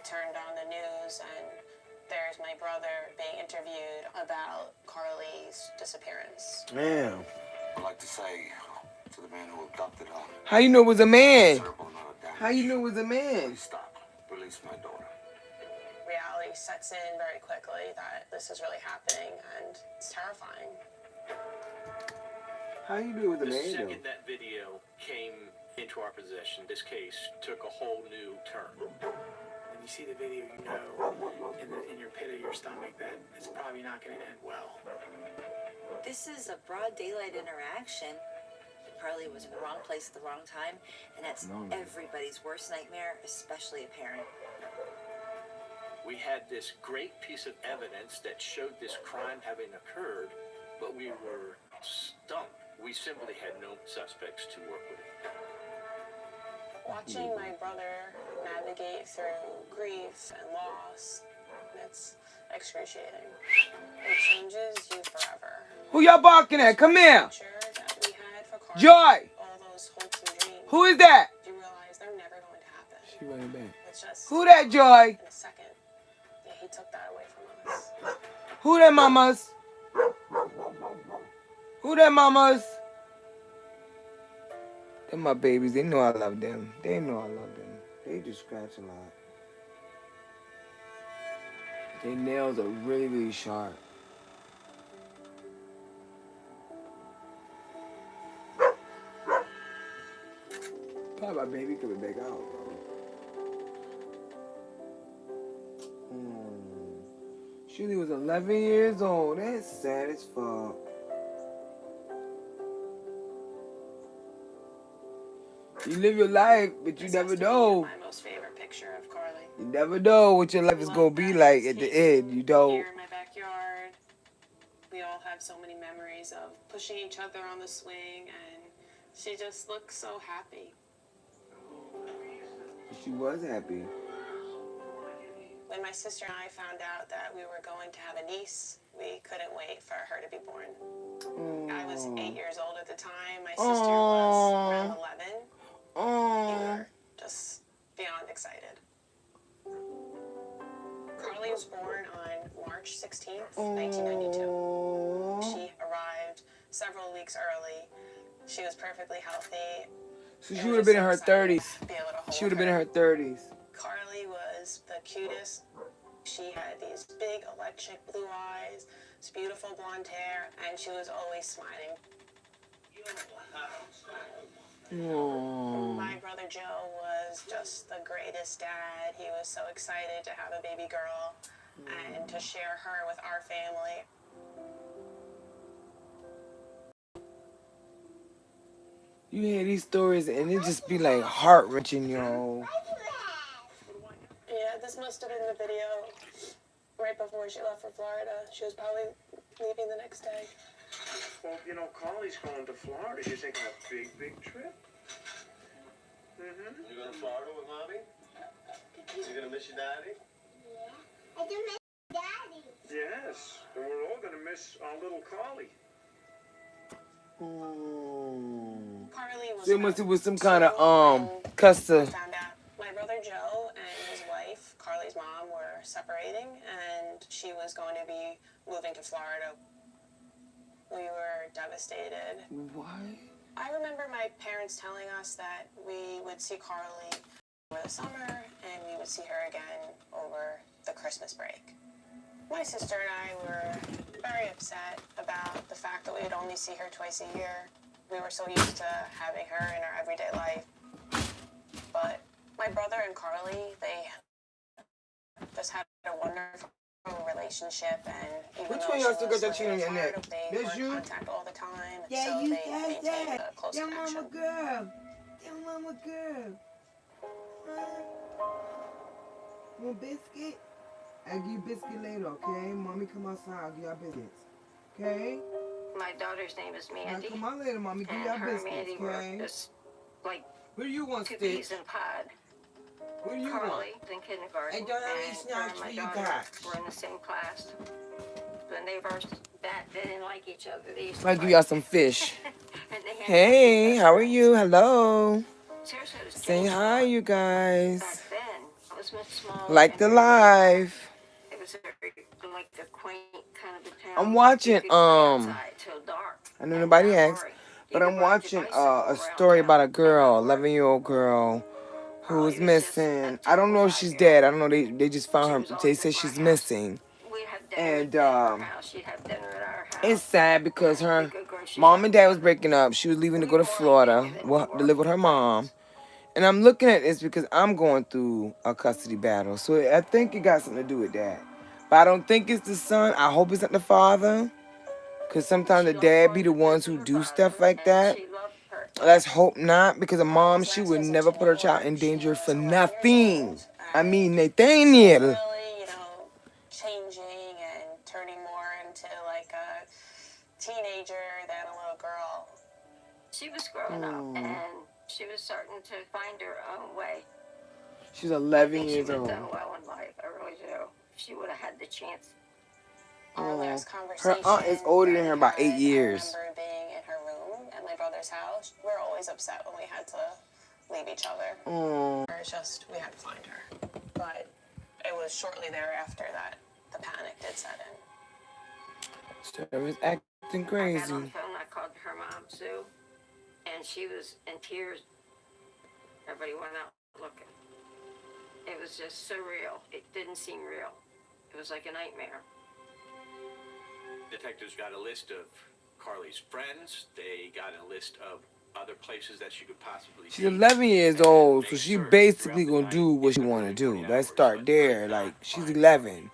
turned on the news and there's my brother being interviewed about Carly's disappearance. Man. I'd like to say to the man who abducted her. How you know it was a man? How you know it was a man? Please stop. Release my daughter. Reality sets in very quickly that this is really happening, and it's terrifying. How you know it was a The man, second that video came into our possession, this case took a whole new turn. When you see the video, you know in your pit of your stomach that it's probably not going to end well. This is a broad daylight interaction. Carly was in the wrong place at the wrong time, and that's everybody's worst nightmare, especially a parent. We had this great piece of evidence that showed this crime having occurred, but we were stumped. We simply had no suspects to work with. Watching my brother navigate through grief and loss, it's excruciating. It changes you forever. Who y'all barking at? Come here. That we had for Carly, Joy. all those hopes and dreams. Who is that? You realize they're never going to happen. She running back. It's just Who that, Joy? in a second. Yeah, he took that away from us. Who that, mamas? Who that, mamas? They're my babies. They know I love them. They know I love them. They just scratch a lot. Their nails are really, really sharp. Probably my baby coming back out, bro. Shirley was 11 years old. That's sad as fuck. You live your life, but you never know. My most favorite picture of Carly. You never know what your life is gonna be like at the end. You don't. Here in my backyard, we all have so many memories of pushing each other on the swing, and she just looks so happy. She was happy. When my sister and I found out that we were going to have a niece, we couldn't wait for her to be born. I was 8 years old at the time. My sister was around 11. We were just beyond excited. Carly was born on March 16th, 1992. She arrived several weeks early. She was perfectly healthy. So she would have been in her 30s. She would have been in her 30s. Carly was the cutest. She had these big electric blue eyes, this beautiful blonde hair, and she was always smiling. My brother Joe was just the greatest dad. He was so excited to have a baby girl and to share her with our family. You hear these stories and it just be like heart-wrenching, yo. Yeah, this must have been the video right before she left for Florida. She was probably leaving the next day. Well, you know, Carly's going to Florida. You're taking a big, big trip. You going to Florida with Mommy? You going to miss your daddy? Yeah. I do miss Daddy. Yes, and we're all going to miss our little Carly. Carly was So it must have some kind of custard. Found out my brother Joe and his wife, Carly's mom, were separating, and she was going to be moving to Florida. We were devastated. What? I remember my parents telling us that we would see Carly over the summer, and we would see her again over the Christmas break. My sister and I were very upset about the fact that we would only see her twice a year. We were so used to having her in our everyday life. But my brother and Carly, they just had a wonderful relationship, and even Which though one she y'all still got was that chain on your living in neck? Florida, they were This in you? contact all the time, Yeah, so you they got maintained that. a close Your connection. mama girl. Your mama girl. Want biscuit? I'll give you biscuit later, okay? Mommy come outside, I'll give y'all biscuits. Okay? My daughter's name is Now Mandy. come on later, Mommy, give And y'all her and biscuits, Mandy were okay? just like What do you want, two Stitch? peas in a pod. What do you Carly want? was in kindergarten, Hey, don't have any and snacks her and for my you daughter guys. were in the same class. When they first met, they didn't like each other. They used to I'll give fight. y'all some fish. And they had Hey, best how are friends. you? Hello. Seriously, it was Say changed a hi, lot. you guys. Back then, was much smaller. Like the life. It was very, like a quaint kind of a town. I'm watching, You could play outside till dark. I know And nobody not asked, worry. but You I'm could ride your watching bicycle a around story town about a and girl, not worry. 11-year-old girl who was Carly was just missing. a I don't know if typical she's 5-year-old. dead. I don't know. They just She found was her. They always said at my she's house. missing. We'd have dinner And at her house. She'd have dinner at our house. it's sad because And her we'd go grocery mom and dad was shopping. breaking up. She was leaving to We go to were like Florida any of it to live with her mom. And I'm looking at this because I'm going through a custody battle. So I think it got something to do with that. But I don't think it's the son. I hope it's not the father. Because sometimes the dad be the ones who do stuff like that. Let's hope not. Because a mom, she would never put her child in danger for nothing. I mean, Nathaniel. Really, changing and turning more into like a teenager than a little girl. She was growing up, and she was starting to find her own way. She's 11 She years would have old. done well in life. I really do. If she would have had the chance. Our last Her conversation aunt is older than her by 8 years. I remember being in her room at my brother's house. We were always upset when we had to leave each other. It's just, we had to find her. But it was shortly thereafter that the panic did set in. Sarah was acting I crazy. got on the phone, I called her mom, Sue, and she was in tears. Everybody went out looking. It was just surreal. It didn't seem real. It was like a nightmare. Detectives got a list of Carly's friends. They got a list of other places that she could possibly She's be. 11 years And old, they so she searched basically throughout the gonna do night what she in the wanna do. 24 Let's hours, start but there. could Like, not she's find 11.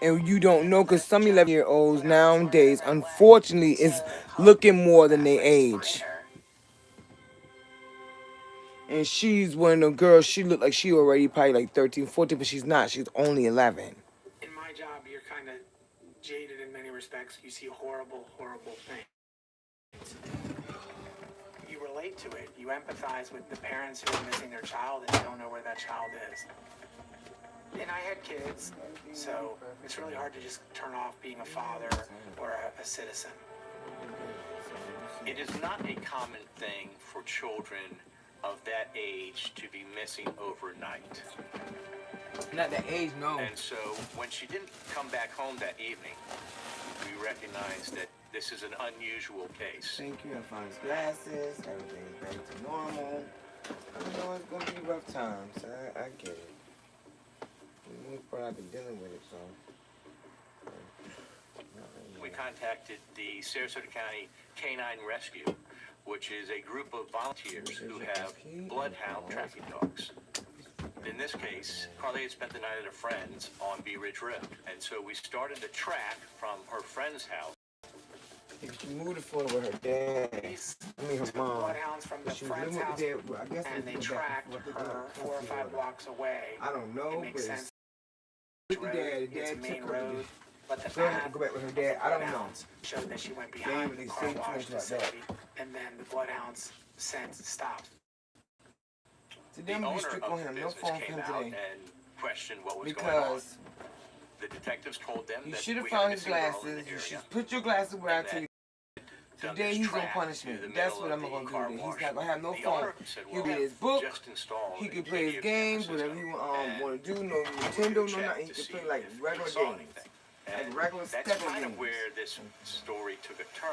And you don't know, because some 11-year-olds nowadays, unfortunately, is looking more than they age. And she's one of them girls, she looked like she already probably like 13, 14, but she's not. She's only 11. In my job, you're kind of jaded in many respects. You see horrible, horrible things. You relate to it. You empathize with the parents who are missing their child and don't know where that child is. And I had kids, so it's really hard to just turn off being a father or a citizen. It is not a common thing for children of that age to be missing overnight. Not the age, no. And so when she didn't come back home that evening, we recognized that this is an unusual case. Thank you. I found his glasses. Everything is back to normal. I know it's going to be rough times. I get it. We've probably been dealing with it, so. We contacted the Sarasota County Canine Rescue, which is a group of volunteers who have bloodhound tracking dogs. In this case, Carly had spent the night at a friend's on Bee Ridge Road, and so we started a track from her friend's house. If she moved to Florida with her dad, I mean her mom. Bloodhounds from the She was friend's living house, with the dad, I guess and they went back tracked and forth her to 4 or 5 Florida. blocks away. I don't know, It but makes sense. with the dad It's a took main her. road, but the Girl had to path go back with her of dad. the I don't know. bloodhounds showed that she went Damn, behind they the say car too wash much like that. facility, and then the bloodhounds scent stopped. Today I'm The gonna be owner strict of on the him. No business phone came from out today. and questioned what was going on. Because The detectives told them you that should have we had a found his missing girl in glasses. the You area. should put your glasses where I And tell you. done Today this he's gonna track punish me. to the That's middle what of I'm the gonna car do. He's wash. not gonna have no The phone. owner said, He'll well, get his book. just installed He a can play his video games, camera whatever he system, want to do. No and Nintendo, no checked nothing. He to can see play like if regular we saw games. anything. Like And regular that's Stepper kind of games. where this story took a turn.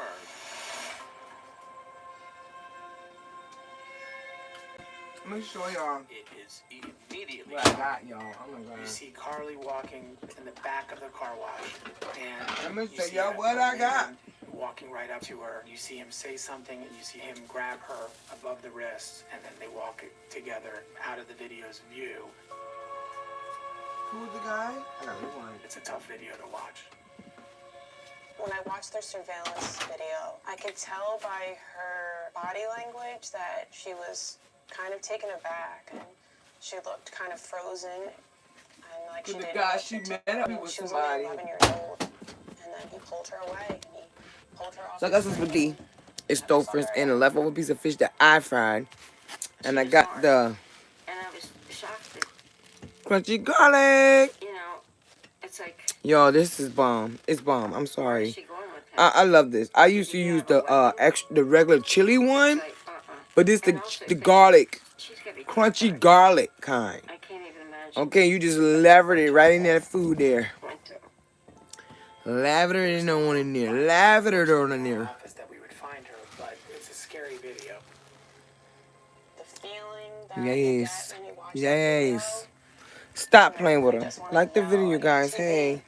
I'm gonna show y'all It is immediately what I got, y'all. Oh my You god. see Carly walking in the back of the car wash, and Let me you show see y'all a what I got. man walking right up to her. You see him say something, and you see him grab her above the wrists, and then they walk together out of the video's view. Who's the guy? I got one. It's a tough video to watch. When I watched their surveillance video, I could tell by her body language that she was kind of taken aback, and she looked kind of frozen, and like she The didn't guy know she what to met do. up with She was somebody. only 11 years old, and then he pulled her away, and he pulled her off. So I got some spaghetti. It's Stouffer's and a leftover piece of fish that I fried. And I got the And I was shocked that, crunchy garlic. you know, it's like, Yo, this is bomb. It's bomb. I'm where is sorry. she going with him? I love this. I used to use the regular chili one, but this And also the think garlic, she's gotta be crunchy terrified. garlic kind. I can't even imagine. Okay, you just lathered it right in that food there. Lathered it on in there. Lathered it on in there. Office that we would find her, but it's a scary video. The feeling that you Yes. get when you watch Yes. that Stop video, playing with I her. just wanna Like the know, video, like, guys. TV, Hey.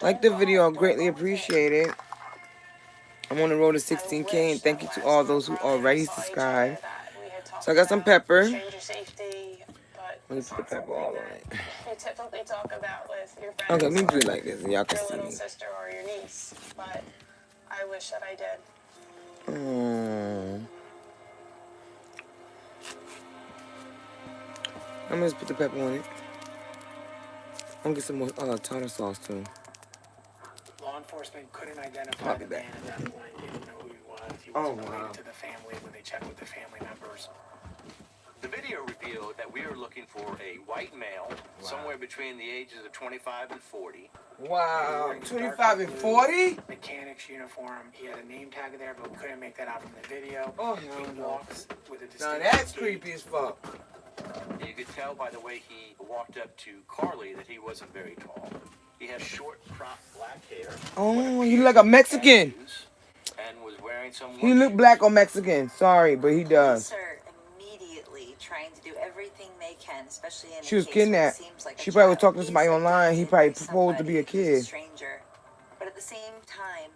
Like the video. Greatly appreciate it. I'm on the road to 16K, and thank you to all those who already subscribed. So I got some pepper. stranger safety, but Let me put the pepper all on it. you typically talk about with your friends Okay, let me do it or like this, and y'all can your see little me. sister or your niece, but I wish that I did. I'm gonna just put the pepper on it. I'm gonna get some more tartar sauce too. Law enforcement couldn't identify I'll be the back. man at that point, didn't know who he was. He Oh, wasn't wow. related to the family when they checked with the family members. The video revealed that we are looking for a white male, somewhere between the ages of 25 and 40. Wow, Wearing a 25 dark and blue 40? Mechanic's uniform. He had a name tag there, but we couldn't make that out from the video. Oh, He hell no. walks with a Now distinct that's gait. creepy as fuck. You could tell by the way he walked up to Carly that he wasn't very tall. He has short, cropped black hair. Oh, he look like a Mexican. And was wearing some He look black or Mexican. Sorry, but he does. Police are immediately trying to do everything they can, especially in She a was case where it kidnapped. seems like a She probably was child talking to is somebody online. He abducted probably by proposed to be a somebody who's kid. stranger. But at the same time,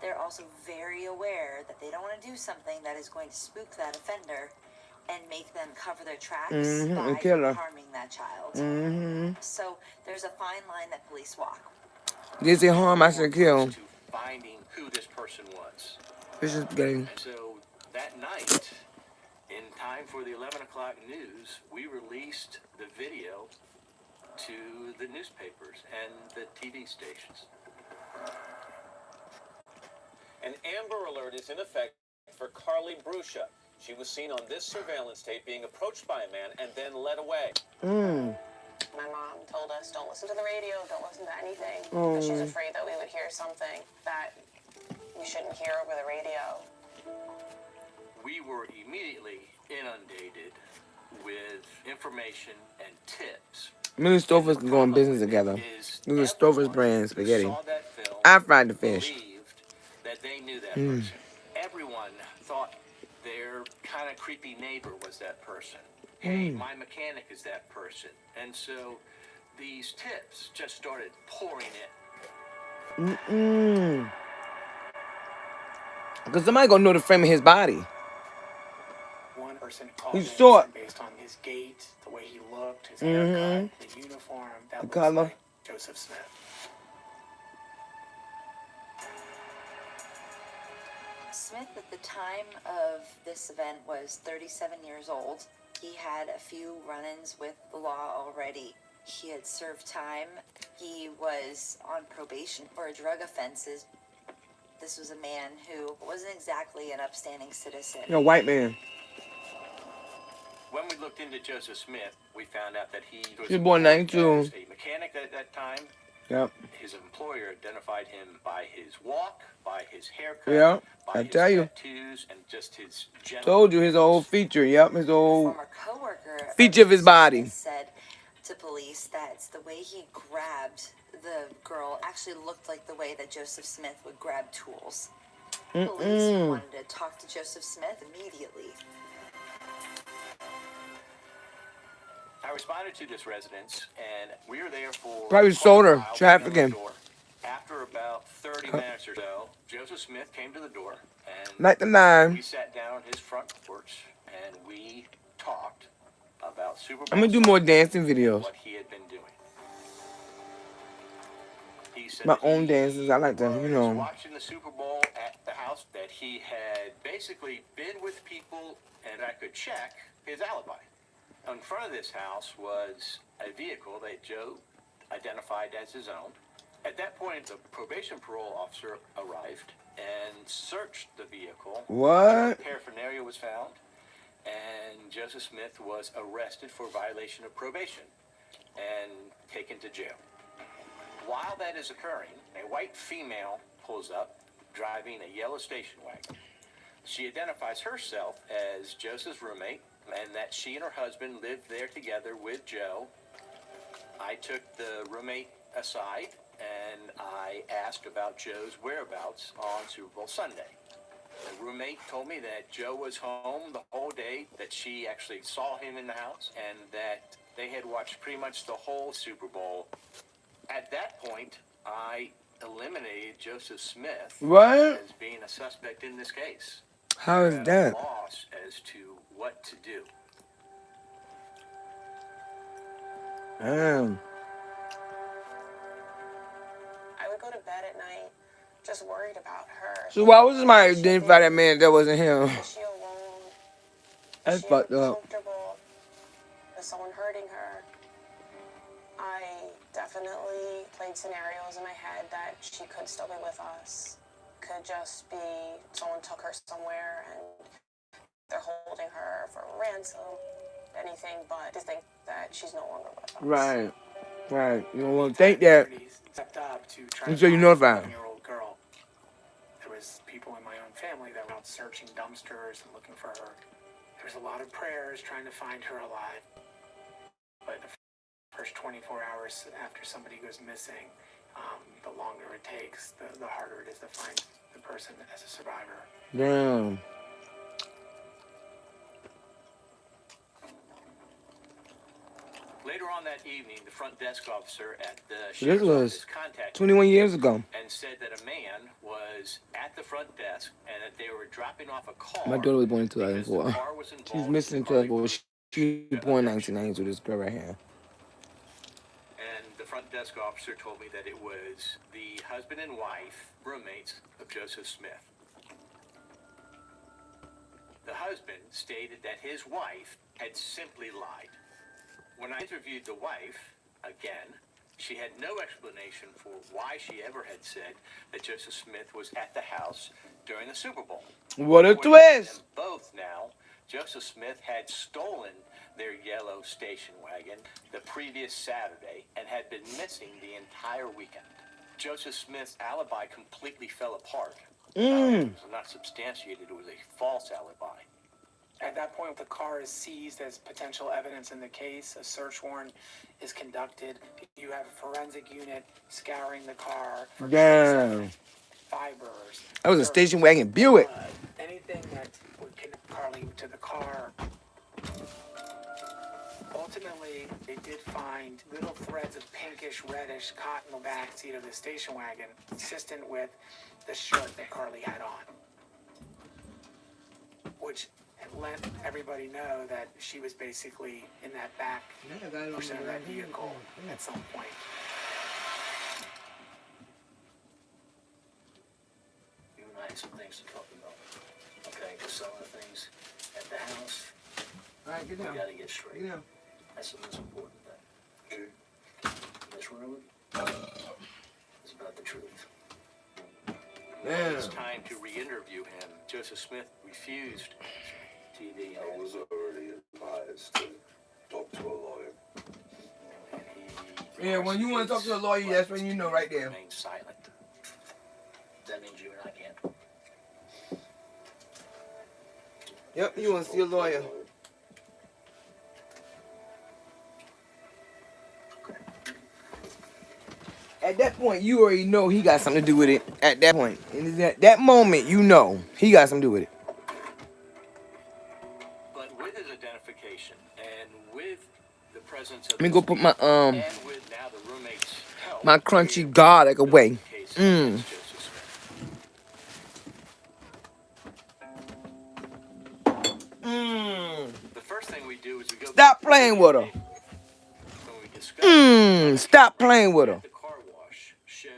they're also very aware that they don't want to do something that is going to spook that offender and make them cover their tracks And by kill her. harming that child. So there's a fine line that police walk. Did they harm? I said kill. To finding who this person was. Fish is getting. And so that night, in time for the 11 o'clock news, we released the video to the newspapers and the TV stations. An Amber Alert is in effect for Carly Brusha. She was seen on this surveillance tape being approached by a man and then led away. My mom told us, don't listen to the radio, don't listen to anything, because she's afraid that we would hear something that we shouldn't hear over the radio. We were immediately inundated with information and tips. Me and Stouffer's can go in business together. This is Stouffer's brand spaghetti. I fried the fish. Believed that they knew that person. Everyone thought their kind of creepy neighbor was that person. Hey, my mechanic is that person. And so these tips just started pouring in. Because somebody gonna know the frame of his body. One person called He's in short. and based on his gait, the way he looked, his haircut, the uniform, that looks color. like Joseph Smith. Smith, at the time of this event, was 37 years old. He had a few run-ins with the law already. He had served time. He was on probation for drug offenses. This was a man who wasn't exactly an upstanding citizen. You're a white man. When we looked into Joseph Smith, we found out that he was He was born 92. a mechanic at that time. Yep. His employer identified him by his walk, by his haircut, Yeah, by I his tell you. tattoos, and just his general. Told you his old feature. Yep, his old Former coworker feature of his body. said to police that the way he grabbed the girl actually looked like the way that Joseph Smith would grab tools. Police wanted to talk to Joseph Smith immediately. I responded to this residence, and we were there for Probably quite a sold her, while, trafficking. waiting on the door. After about 30 minutes or so, Joseph Smith came to the door, and Like the line. we sat down on his front porch, and we talked about Super Bowl I'm gonna do more Sunday, dancing videos. what he had been doing. He said My that own he dances. I like to, you was know. watching the Super Bowl at the house, that he had basically been with people, and I could check his alibi. In front of this house was a vehicle that Joe identified as his own. At that point, the probation parole officer arrived and searched the vehicle. What? Paraphernalia was found, and Joseph Smith was arrested for violation of probation and taken to jail. While that is occurring, a white female pulls up, driving a yellow station wagon. She identifies herself as Joseph's roommate, and that she and her husband lived there together with Joe. I took the roommate aside and I asked about Joe's whereabouts on Super Bowl Sunday. The roommate told me that Joe was home the whole day, that she actually saw him in the house, and that they had watched pretty much the whole Super Bowl. At that point, I eliminated Joseph Smith What? as being a suspect in this case. How is At a that? loss as to what to do. Damn. I would go to bed at night just worried about her. So why was somebody identify that man that wasn't him? Is she alone? That's Is she fucked up. uncomfortable? Is someone hurting her? I definitely played scenarios in my head that she could still be with us. Could just be someone took her somewhere and they're holding her for ransom. Anything but to think that she's no longer with us. Right. Right. You don't want to think that Stepped up to try until to you find notify the him. 11-year-old girl. There was people in my own family that were out searching dumpsters and looking for her. There was a lot of prayers trying to find her alive. But the first 24 hours after somebody goes missing, the longer it takes, the harder it is to find the person as a survivor. Damn. Later on that evening, the front desk officer at the This sheriff's was office contacted 21 me years ago. and said that a man was at the front desk and that they were dropping off a car. My daughter was born in because the 2004. car was involved She's missing in Carly 2004. She was born in 1990 with this girl right here. And the front desk officer told me that it was the husband and wife, roommates of Joseph Smith. The husband stated that his wife had simply lied. When I interviewed the wife, again, she had no explanation for why she ever had said that Joseph Smith was at the house during the Super Bowl. What a According to twist! them both now, Joseph Smith had stolen their yellow station wagon the previous Saturday and had been missing the entire weekend. Joseph Smith's alibi completely fell apart. It was not substantiated, it was a false alibi. At that point, the car is seized as potential evidence in the case. A search warrant is conducted. You have a forensic unit scouring the car for Damn. fibers. That was a station wagon Buick. Anything that would connect Carly to the car. Ultimately, they did find little threads of pinkish, reddish cotton in the back seat of the station wagon, consistent with the shirt that Carly had on, which let everybody know that she was basically in that back portion of that vehicle at some point. You and I have some things to talk about. Okay, because some of the things at the house, All right, get we down. gotta get straight. Get down. That's the most important thing. This room is about the truth. When Damn. it's time to re-interview him, Joseph Smith refused TV. I was already advised to talk to a lawyer. And he Yeah, when you want to talk to a lawyer, that's when you know right there. remained silent. That means you and I can't. Yep, you want to see a lawyer. At that point, you already know he got something to do with it. At that point. And at that moment, you know he got something to do with it. But with his identification and with the presence of Let me go put my and with now the roommate's help, my crunchy we're garlic away. building the case against Joseph Smith. The first thing we do is we go Stop playing with her. when we discover Stop playing with her. the car wash showed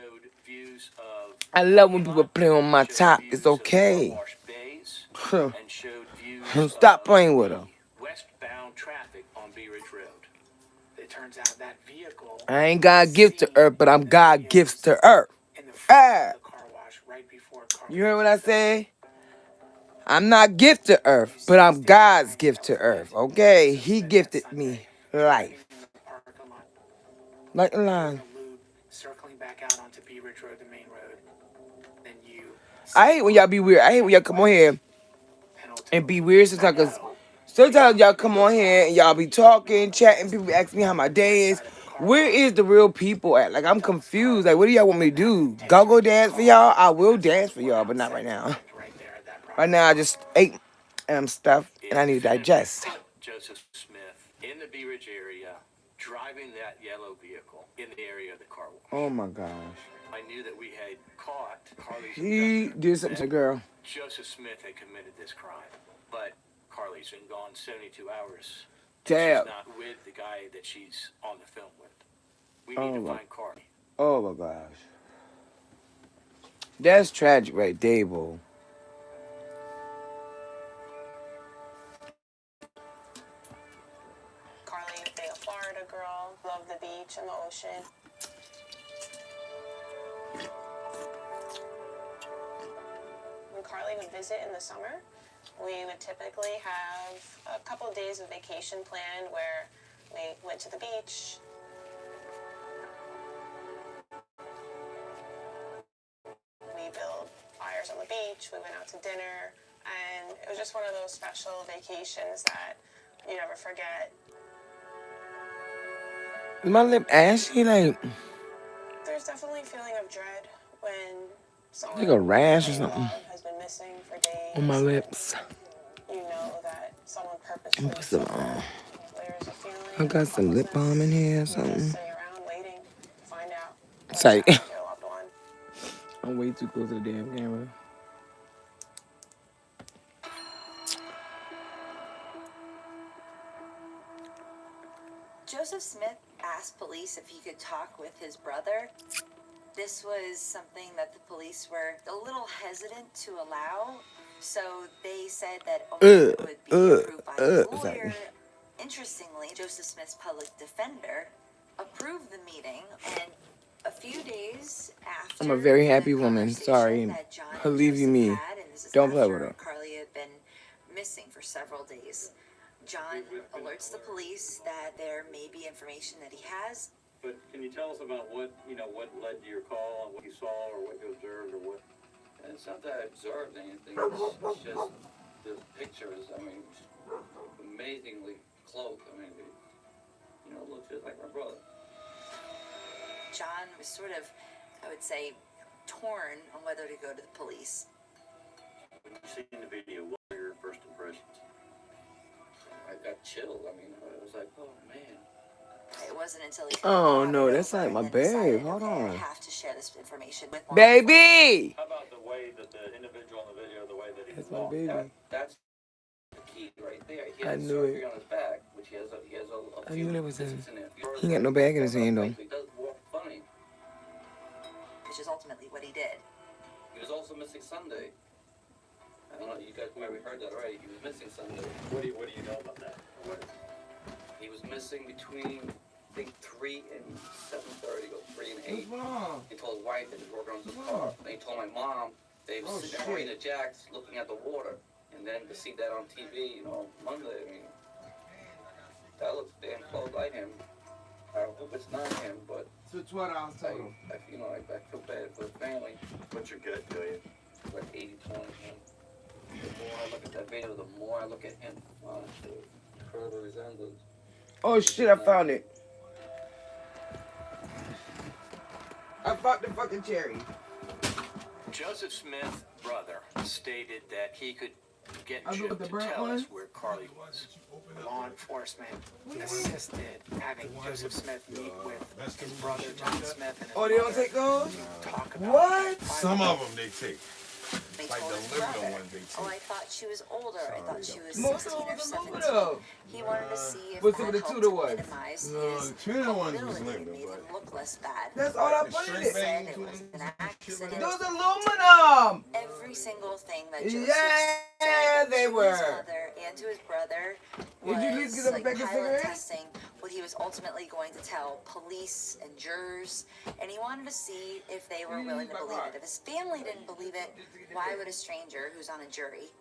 views of I love when people play on my top. It's okay. car wash bays and showed views Stop of playing with her. westbound traffic on Bee Ridge Road. It turns out that vehicle I ain't God gift to earth, but I'm God gifts to earth. in the front Ah. of the car wash right before Carly. You heard what I say? I'm not gift to earth, but I'm God's gift to earth. Okay? He gifted me life. In the parking lot, Like a in line. the loop, circling back out onto Bee Ridge Road, the main road. Then you. I hate when y'all be weird. I hate when y'all come on here and be weird sometimes. Cause sometimes y'all come on here and y'all be talking, chatting. People be asking me how my day is. Where is the real people at? Like, I'm confused. Like, what do y'all want me to do? Go dance for y'all? I will dance for y'all, but not right now. Right now, I just ate and I'm stuffed and I need to digest. Joseph Smith in the Bee Ridge area, driving that yellow vehicle in the area of the car wash. Oh my gosh. I knew that we had caught Carly's He abductor, did something to the girl. Joseph Smith had committed this crime, but Carly's been gone 72 hours. Damn. She's not with the guy that she's on the film with. We need to find Carly. Oh my gosh. That's tragic right there, bro. Carly, being a Florida girl, loved the beach and the ocean. When Carly would visit in the summer, we would typically have a couple of days of vacation planned where we went to the beach. We built fires on the beach, we went out to dinner, and it was just one of those special vacations that you never forget. Is my lip ashy? Like, There's definitely a feeling of dread when someone like a rash or that you something love has been missing for days. on my lips. You know that someone purposely Put some took on. them. There's a feeling I got some of lip balm in here or hopelessness. something. You're just sitting around waiting to find out what's Tight. happened to your loved one. I'm way too close to the damn camera. Joseph Smith asked police if he could talk with his brother. This was something that the police were a little hesitant to allow, so they said that only it would be approved by his lawyer. Interestingly, Joseph Smith's public defender approved the meeting, and a few days after I'm a very happy the woman. conversation Sorry. that John and Believe you Joseph me. had, and this is Don't play after with her. Carly had been missing for several days. John alerts the police that there may be information that he has. But can you tell us about what led to your call and what you saw or what you observed or what? It's not that I observed anything. It's just the pictures. I mean, amazingly close. I mean, it looks just like my brother. John was sort of, I would say, torn on whether to go to the police. When you seen the video, what were your first impressions? I got chilled. I mean, I was like, oh man. It wasn't until he Oh no, that's like my babe. Hold I on. have to share this information with my Baby! How about the way that the individual in the video, the way that he That's my walked? baby. That's the key right there. He I has knew surgery it. on his back, which he has a I few knew that was him. visits in there. He ain't got no bag in his hand though. He does walk funny. which is ultimately what he did. He was also missing Sunday. I don't know, you guys maybe heard that already. He was missing Sunday. What do you know about that? He was missing between, I think, 3 and 7:30, or 3 and 8. What's wrong? He told his wife that he was working on his car. Then he told my mom they were sitting at Marina Jack's looking at the water. And then to see that on TV, Monday, I mean, that looks damn close like him. I hope it's not him, but Switch what I was told. I feel bad for the family. What's your gut tell you? Like 80-20. The more I look at that video, the more I look at him. Honestly, further resemblance. Oh shit, I found it. I found the fucking cherry. Joseph Smith's brother stated that he could get I Jim look at the to brown tell us one. where Carly was. Law enforcement assisted having Joseph Smith meet with his brother John Smith and his Oh, they don't mother take those? to talk about What? Some of them they take. They Like told the his liberal brother, ones they oh, take. I thought she was older. I thought she was Most 16 of or them was 17. older. He wanted to see if What's that with the helped Tudor to ones? minimize No, his the Tudor ones was culpability and liberal, made him but- look less bad. That's all I The put in He it. said it was an accident. Those aluminum. Every single thing that Joseph Yeah, said they to were. his mother and to his brother Did you at least get a was pack of pilot cigarettes? testing what he was ultimately going to tell police and jurors, and he wanted to see if they were willing to believe it. If his family didn't believe it, why would a stranger who's on a jury?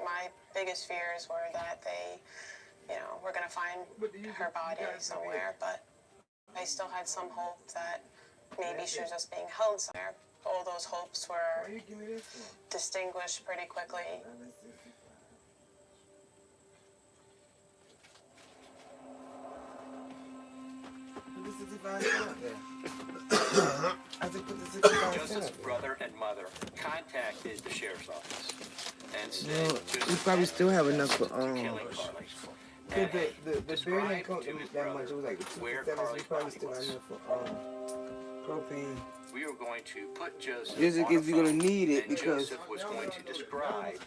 My biggest fears were that they, were going to find her body somewhere, but I still had some hope that maybe she was just being held somewhere. All those hopes were distinguished pretty quickly. 65 cents up there. I said, put the 65 cents Joseph's up there. brother and mother contacted the sheriff's office and said No, Joseph we probably had still have enough confessed for, to killing Carly. Cause And the beer didn't described cost to his that much. brother It was like 2 where for 7. So we Carly's probably body still got was. enough for propane. We were going to put Joseph Just in on case the we're gonna phone, need it and because Joseph was going to describe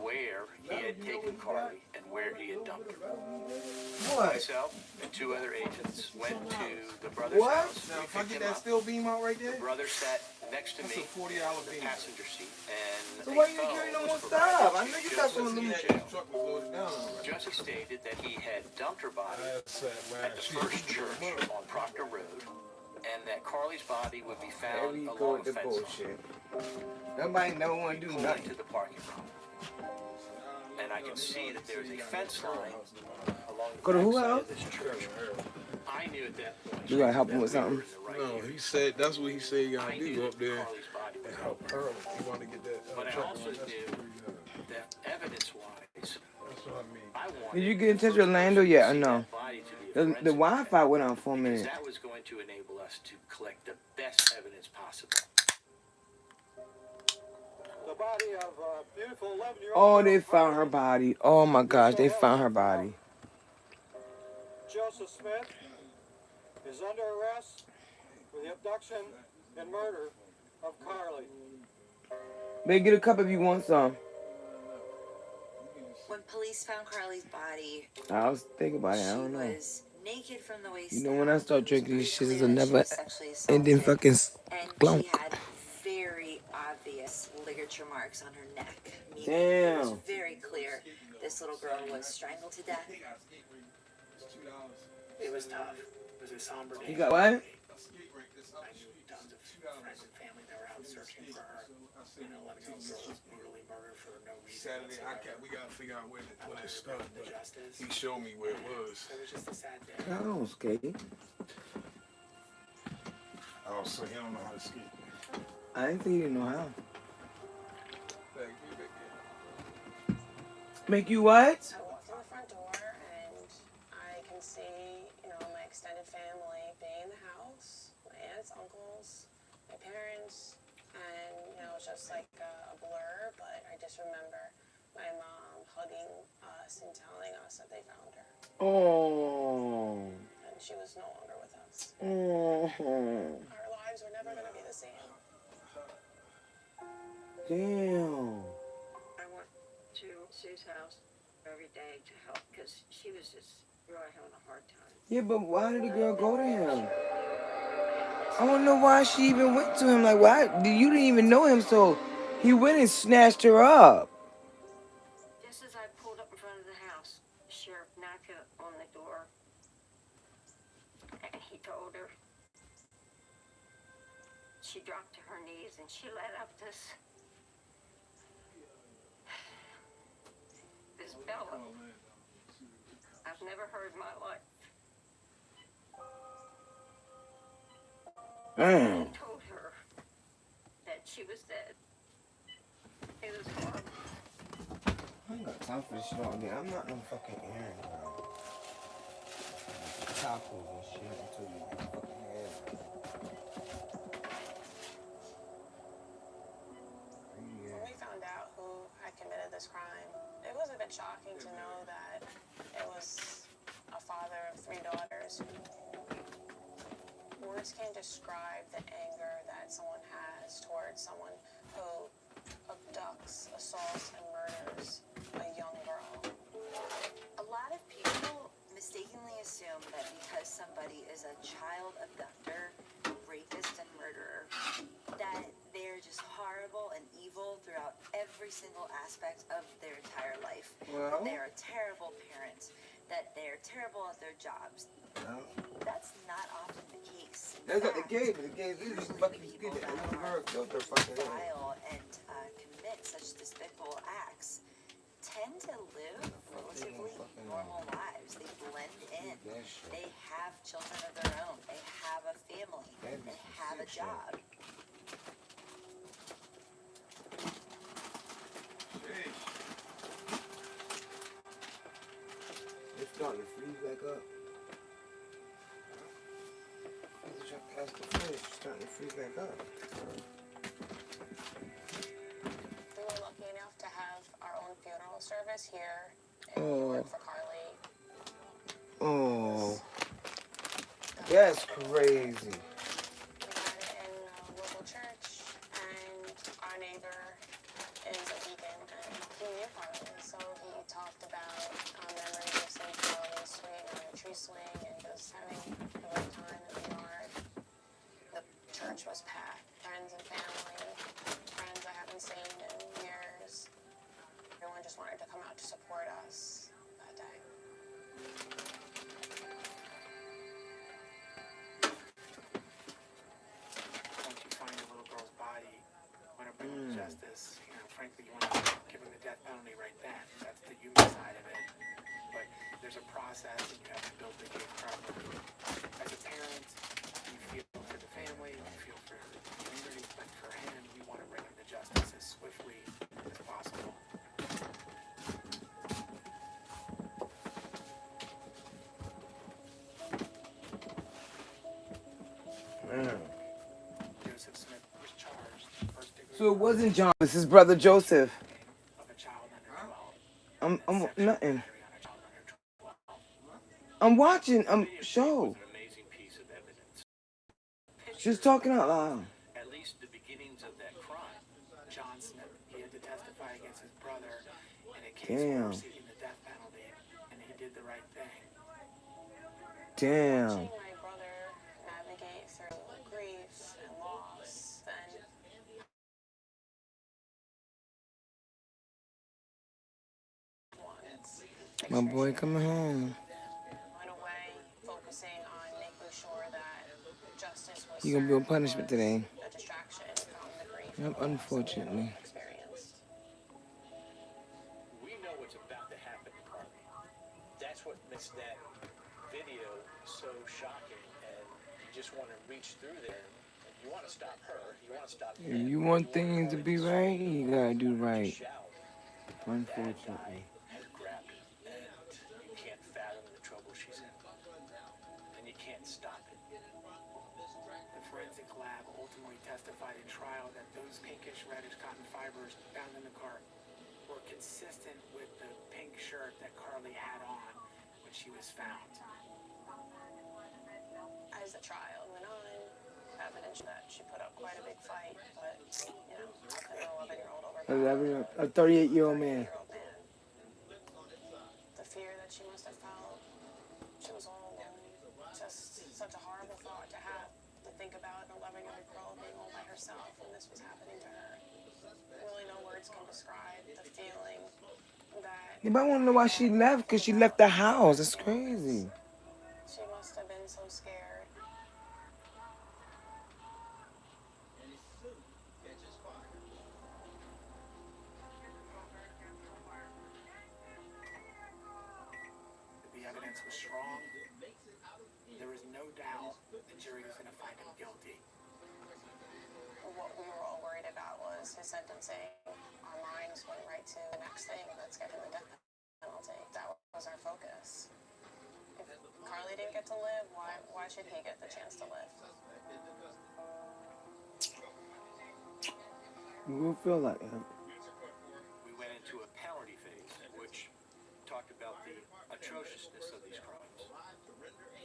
where he had taken Carly and where he had dumped her. What? Myself and 2 other agents went to the brother's What? house. Now, We if I picked get him that up. steel beam out right there, The brother sat next to that's me a $40 in the beam. passenger seat, and So a why you phone carrying no was more provided stuff? I to know you got some Joseph in aluminum. jail. Truck was loaded down already. Joseph stated that he had dumped her body That's at the First Church on Proctor Road, and that Carly's body would be There found we go along with a the fence line. bullshit. Nobody never want to do Pulled nothing. into the parking lot, and I can see that there's a fence line along the Go to who backside house? of this church. I knew at that point You gotta help him that with we were something? in the right No, area. he said that's what he said he I gotta do. knew Go that up there Carly's body was and out. help her. He wanted to get that But I truck also on. That's knew pretty good. that evidence-wise, That's what I mean. I wanted Did you get in the touch with first Lando person yet to or see no? that body to be a The forensic Wi-Fi examiner, went out for a because minute. that was going to enable us to collect the best evidence possible. The body of a beautiful 11-year-old. Oh, they found her body. Oh my gosh, they found her body. Joseph Smith is under arrest for the abduction and murder of Carly. Babe, get a cup if you want some. When police found Carly's body, I was thinking about it. I she don't know. was naked from the waist You know, down. when I start It was drinking pretty these shits, it's clear a that she never was sexually ending assaulted, fucking and clunk. she had very obvious ligature marks on her neck. Meaning it was Damn. very clear this little girl was strangled to death. It was tough. It was a somber day. You got what? I knew tons of friends and family that were out searching for her. An 11-year-old girl was brutally murdered for no reason. Saturday, whatsoever. we gotta figure out where it started. The But justice. he showed me where it was. It was just a sad day. I don't skate. Oh, so he don't know how to skate. I didn't think you didn't know how. Make you what? I walk in the front door and I can see, my extended family being in the house, my aunts, uncles, my parents, and, it's just like a blur, but I just remember my mom hugging us and telling us that they found her. Oh. And she was no longer with us. Oh. Our lives were never going to be the same. Damn. I went to Sue's house every day to help because she was just really having a hard time. Yeah, but why did the girl go to him? I don't know why she even went to him. Like, why? You didn't even know him, so he went and snatched her up. Just as I pulled up in front of the house, Sheriff knocked on the door, and he told her. She dropped to her knees and she let out this bellow I've never heard in my life. Damn. He told her that she was dead. It was horrible. I ain't got time for this shit all day. I'm not no fucking Aaron, bro. Tacos and shit until you fucking head. When we found out who had committed this crime, it was a bit shocking to know that it was a father of 3 daughters. Words can't describe the anger that someone has towards someone who abducts, assaults, and murders a young girl. A lot of people mistakenly assume that because somebody is a child abductor, rapist, and murderer, that they're just horrible and evil throughout every single aspect of their entire life. Well. That they're a terrible parent, that they're terrible at their jobs. Well. That's not often the case. That's not the case, but the case is you fucking get that little girl killed her fucking head. Vile and commit such despicable acts tend to live relatively normal lives. They blend in. They have children of their own. They have a family. They have a job. It's starting to freeze back up. That's the fish starting to freeze back up. We were lucky enough to have our own funeral service here in Oh. New York for Carly. Oh. That's crazy. We had it in a local church, and our neighbor is a deacon, and he knew Carly, so he talked about memories of seeing Carly swing on a tree swing and just having a great time in the yard. The church was packed, friends and family, friends I haven't seen in years. Everyone just wanted to come out to support us that day. Once you find a little girl's body, you want to bring them to justice. You know, frankly, you want to give them the death penalty right then. That's the human side of it. But there's a process, and you have to build the case properly. As a parent, you feel for the family, you feel for the community, but for him, you want to bring him to justice as swiftly as possible. Joseph Smith was charged first degree So it wasn't John. It's his brother Joseph. of a child under 12. I'm nothing. Battery on a child under 12. I'm watching show. Was an amazing piece of evidence. She's talking out loud. At least the beginnings of that crime. John Smith, he had to testify against his brother in a case Damn. for seeking the death penalty, and he did the right thing. Damn. Watching my brother navigate through grief and loss, and My boy coming home. went away focusing on making sure that justice was He gonna be on served, punishment was today. a distraction from the grief Yep, and loss unfortunately. that we experienced. We know what's about to happen to Carly. That's what makes that video so shocking, and you just want to reach through there. And you want to stop her. You want to stop If him. you want things to be right, you gotta do right. Shout. Unfortunately. Has grabbed her, and you can't fathom the trouble she's in, and you can't stop it. The forensic lab ultimately testified in trial that those pinkish reddish cotton fibers found in the car were consistent with the pink shirt that Carly had on when she was found. As the trial went on, evidence that she put up quite a big fight, but, you know, how can an 11-year-old overpower A 38-year-old man. 30-year-old man? The fear that she must have felt, she was all alone. Just such a horrible thought to have, to think about an 11-year-old girl being all by herself when this was happening to her. Really no words can describe the feeling that You might want to know why she left, because she left the house. That's crazy. she must have been so scared. The evidence was strong. There was no doubt the jury was going to find him guilty. What we were all worried about was his sentencing. Our minds went right to the next thing, let's get him the death penalty. That was our focus. If Carly didn't get to live, why should he get the chance to live? You will feel like that. We went into a penalty phase, which talked about the atrociousness of these crimes,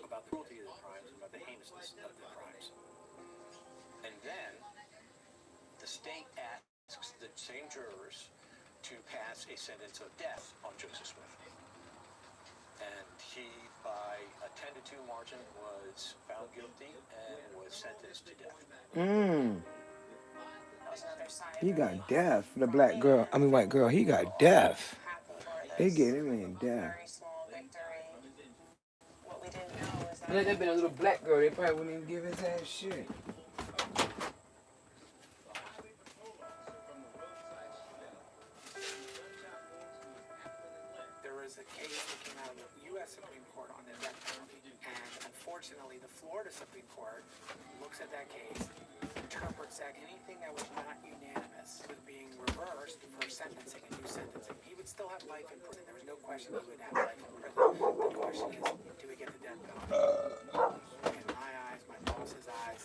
about the cruelty of the crimes, about the heinousness of the crimes. And then the state asks the same jurors to pass a sentence of death on Joseph Smith. And he, by a 10-2 margin, was found guilty and was sentenced to death. That was another side He of got me. death. The black girl, white girl, he got death. Happy for They this get him in death. very small victory. What we didn't know is that If there'd been a little black girl, they probably wouldn't even give his ass shit. There was a case that came out of the U.S. Supreme Court on the death penalty, and unfortunately, the Florida Supreme Court looks at that case, interprets that anything that was not unanimous was being reversed for sentencing, a new sentencing. He would still have life in prison. There was no question he would have life in prison. The question is, do we get the death penalty? In my eyes, my boss's eyes,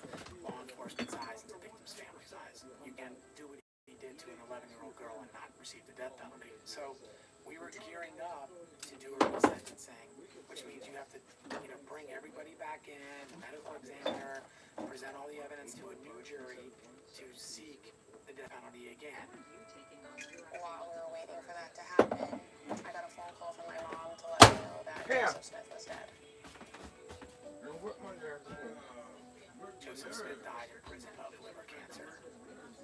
received the death penalty. So we were gearing up to do a resentencing, which means you have to, bring everybody back in, the medical examiner, present all the evidence to a new jury to seek the death penalty again. While we were waiting for that to happen, I got a phone call from my mom to let me know that Joseph Smith was dead. Joseph Smith died in prison of liver cancer.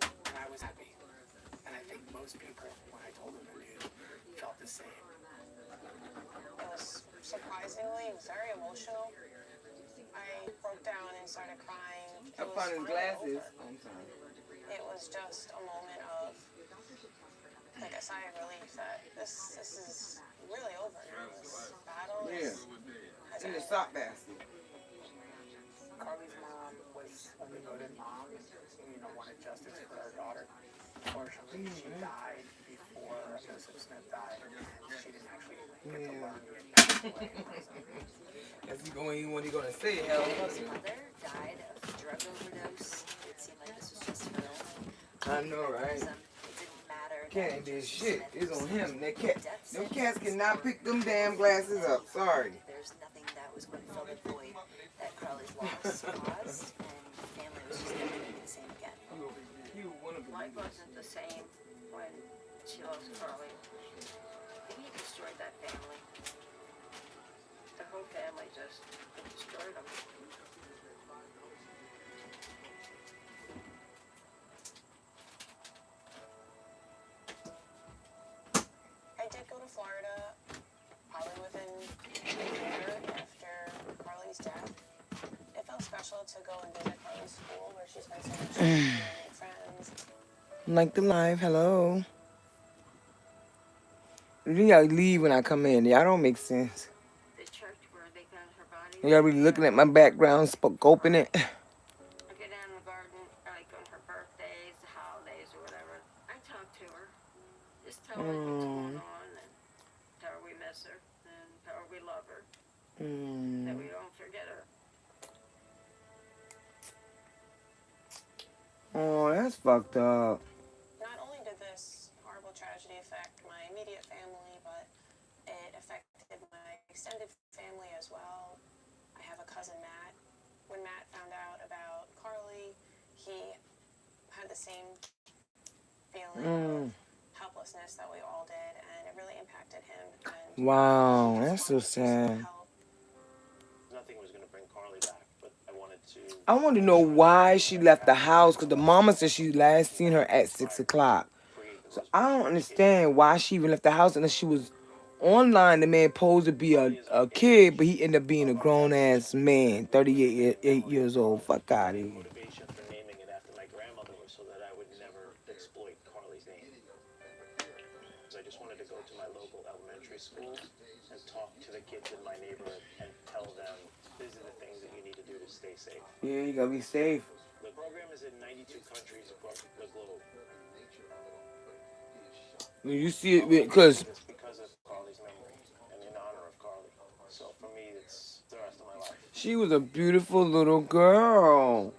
And I was happy. And I think most people, when I told them the news, felt the same. It was surprisingly very emotional. I broke down and started crying. I found his glasses. I'm sorry. It was just a moment of, like, a sigh of relief that this is really over now. This battle is in the sock basket. Carly's mom was a devoted mom, wanted justice for her daughter. Unfortunately, she died before Joseph Smith died, and she didn't actually get to learn he had passed away in prison. As he going, what he gonna say? Hell, His mother died of drug overdose. It seemed like this was just her own. I know, right? It didn't matter. Can't do shit. It's on him. Them cats cannot pick them damn glasses up. Sorry. There's nothing that was going to fill the void that Carly's loss caused, and the family was just never going to be the same again. Life wasn't the same when she lost Carly. He destroyed that family. The whole family just destroyed them. I did go to Florida probably within a year after Carly's death. It felt special to go and visit Carly's school where she spent so much time with her friends. Like the live, hello. You gotta leave when I come in. Y'all don't make sense. The church where they found her body. You gotta be looking at my background, scoping it. I go down in the garden, like on her birthdays, holidays, or whatever. I talk to her. Just tell her what's going on, and tell her we miss her, and tell her we love her, that we don't forget her. Oh, that's fucked up. Not only did this horrible tragedy affect my immediate family, but it affected my extended family as well. I have a cousin, Matt. When Matt found out about Carly, he had the same feeling of helplessness that we all did, and it really impacted him. And Wow, that's so sad. Nothing was going to bring Carly back, but I wanted to. I want to know why she left the house, because the mama said she last seen her at 6 o'clock. So I don't understand why she even left the house unless she was online. The man posed to be a kid, but he ended up being a grown-ass man, 38 years old. Fuck out of here. Motivation for naming it after my grandmother was so that I would never exploit Carly's name. So I just wanted to go to my local elementary schools and talk to the kids in my neighborhood and tell them these are the things that you need to do to stay safe. Yeah, you gotta be safe. The program is in 92 countries across the globe. You see it because It's because of Carly's memory and in honor of Carly. So for me, it's the rest of my life. she was a beautiful little girl.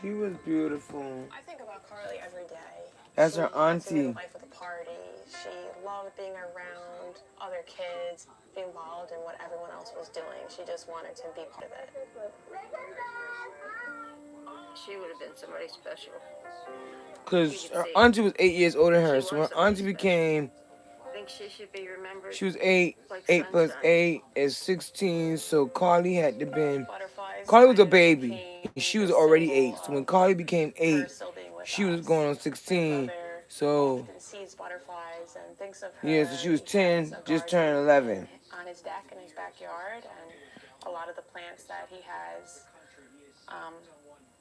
She was beautiful. I think about Carly every day. That's She her wanted to live auntie. life with a party. She loved being around other kids, be involved in what everyone else was doing. She just wanted to be part of it. She would have been somebody special. Because her auntie was 8 years older than her. So when auntie became, I think she should be remembered. she was 8. Like 8 plus sunshine. 8 is 16. So Carly had to been, Butterflies Carly was a kind of baby. became She was the already symbol 8. So when of Carly became 8, her still being with she was us. going on My 16. brother So often sees butterflies and thinks of her. yeah, so she was He 10, has a just garden turned 11. on his deck in his backyard, and a lot of the plants that he has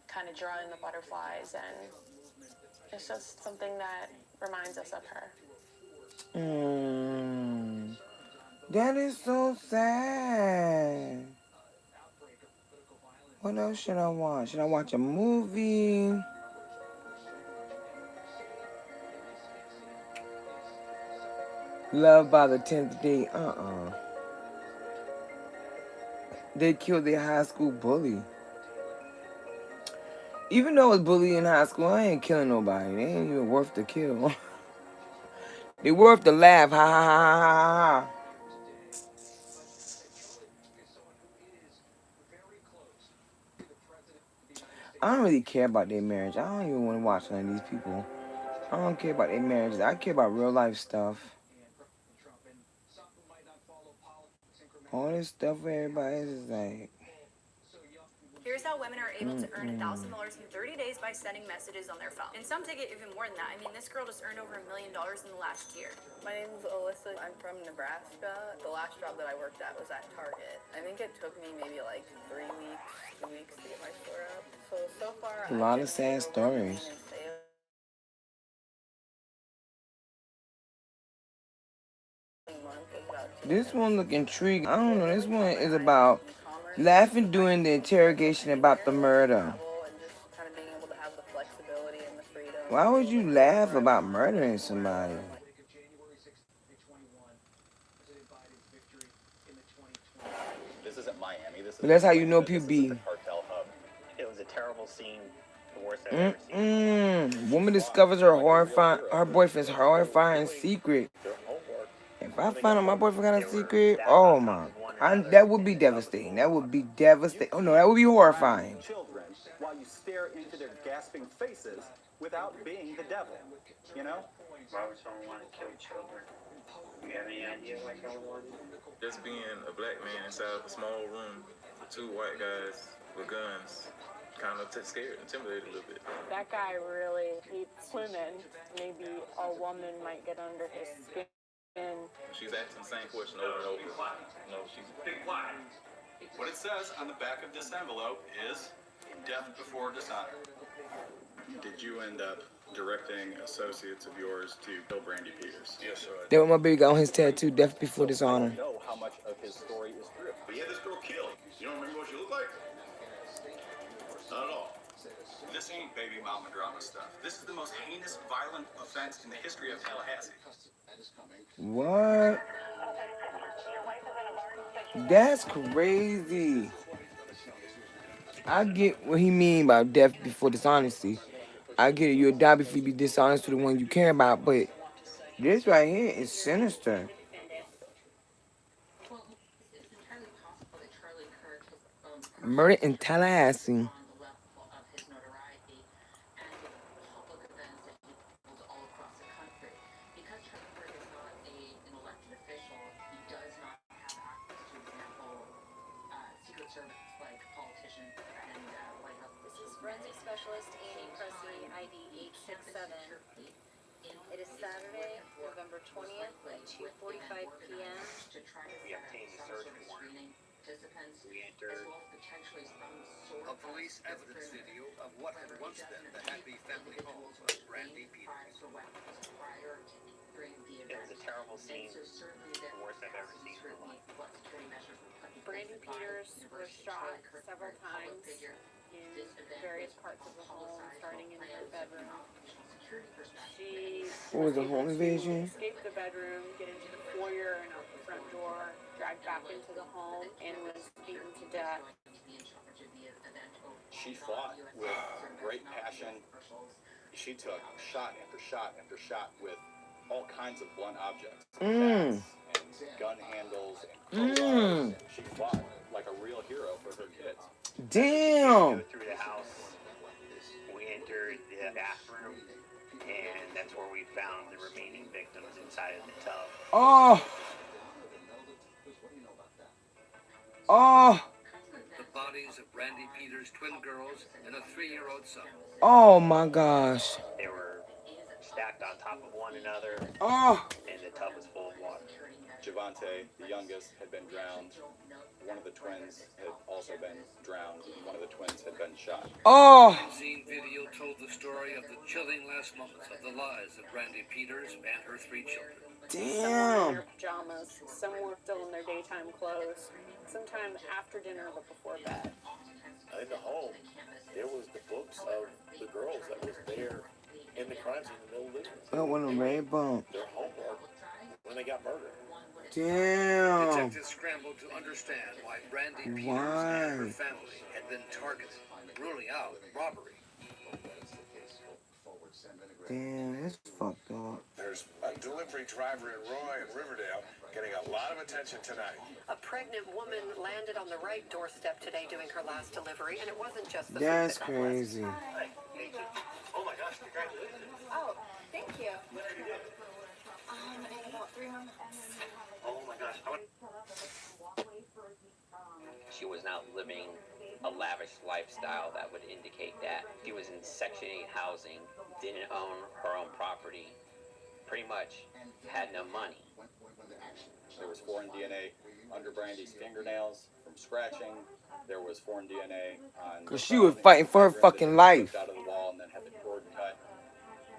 kind of draw in the butterflies, and it's just something that reminds us of her. That is so sad. What else should I watch? Should I watch a movie? Love by the 10th Day. They killed their high school bully. Even though it was bullying in high school, I ain't killing nobody. They ain't even worth the kill. They worth the laugh. Ha ha ha ha ha ha. I don't really care about their marriage. I don't even want to watch none of these people. I don't care about their marriages. I care about real life stuff. All this stuff for everybody is just like. Here's how women are able to earn $1,000 in 30 days by sending messages on their phone. And some take it even more than that. I mean, this girl just earned over $1 million in the last year. My name is Alyssa. I'm from Nebraska. The last job that I worked at was at Target. I think it took me maybe like 3 weeks, 2 weeks to get my store up. So far, A lot of sad stories. This one look intriguing. I don't know. This one is about laughing during the interrogation about the murder. Why would you laugh about murdering somebody? This isn't Miami. This is But that's how you know people be. cartel hub. It was a terrible scene. The worst I've ever seen. Woman discovers her boyfriend's horrifying secret. If I find out my boyfriend got a secret, oh my, that would be devastating. That would be devastating. Oh no, that would be horrifying. Children, while you stare into their gasping faces without being the devil, you know? Why would someone want to kill children? You have any idea why someone would? Just being a black man inside of a small room with two white guys with guns, kind of scared, intimidated a little bit. That guy really hates women. Maybe a woman might get under his skin. She's asking the same question over and over. No, she's big quiet. What it says on the back of this envelope is death before dishonor. Did you end up directing associates of yours to kill Brandy Peters? Yes, sir. That what my baby got on his tattoo, death before dishonor. I don't know how much of his story is true. But he had this girl killed. You don't remember what she looked like? Not at all. This ain't baby mama drama stuff. This is the most heinous, violent offense in the history of Tallahassee. What? That's crazy. I get what he mean by death before dishonesty. I get it. You'll die before you be dishonest to the one you care about, but this right here is sinister. Murder in Tallahassee. It is Saturday, November 20th at 2:45 p.m. We obtained a search warrant. We entered A police evidence video of what had once been the happy family home of Brandy Peters. It was a terrible scene. The worst I've ever seen in my life. Brandy Peters was shot several times in various parts of the home, starting in her bedroom. She What was the home invasion? escaped the bedroom, get into the foyer and out the front door, dragged back into the home, and was beaten to death. She fought with great passion. She took shot after shot after shot with all kinds of blunt objects. Bats and gun handles and crowbars. She fought like a real hero for her kids. Damn. Through the house, we entered the bathroom, and that's where we found the remaining victims inside of the tub. Oh. Oh. The bodies of Brandy Peters' twin girls and a 3-year-old son. Oh my gosh. They were stacked on top of one another, and the tub was full of water. Javante, the youngest, had been drowned. One of the twins had also been drowned. One of the twins had been shot. Oh! The scene video told the story of the chilling last moments of the lives of Brandy Peters and her 3 children. Some were in their pajamas, some were still in their daytime clothes, sometime after dinner but before bed. In the home, there was the books of the girls that was there in the crime scene in the middle of the living room. Oh, one of them red bump. Their homework when they got murdered. Damn. Detectives scrambled to understand why Brandy Peters and her family had been targeted, ruling out robbery, Damn, that's fucked up. There's a delivery driver in Roy and Riverdale getting a lot of attention tonight. A pregnant woman landed on the right doorstep today doing her last delivery, and it wasn't just the That's food that got blessed. crazy. Oh my gosh, congratulations. Oh, thank you. When are you due? In about 3 months. Oh my gosh. She was not living a lavish lifestyle that would indicate that. She was in Section 8 housing, didn't own her own property, pretty much had no money. There was foreign DNA under Brandy's fingernails from scratching. There was foreign DNA on... Because she was fighting for her fucking life. Out of the wall and then had the cord cut.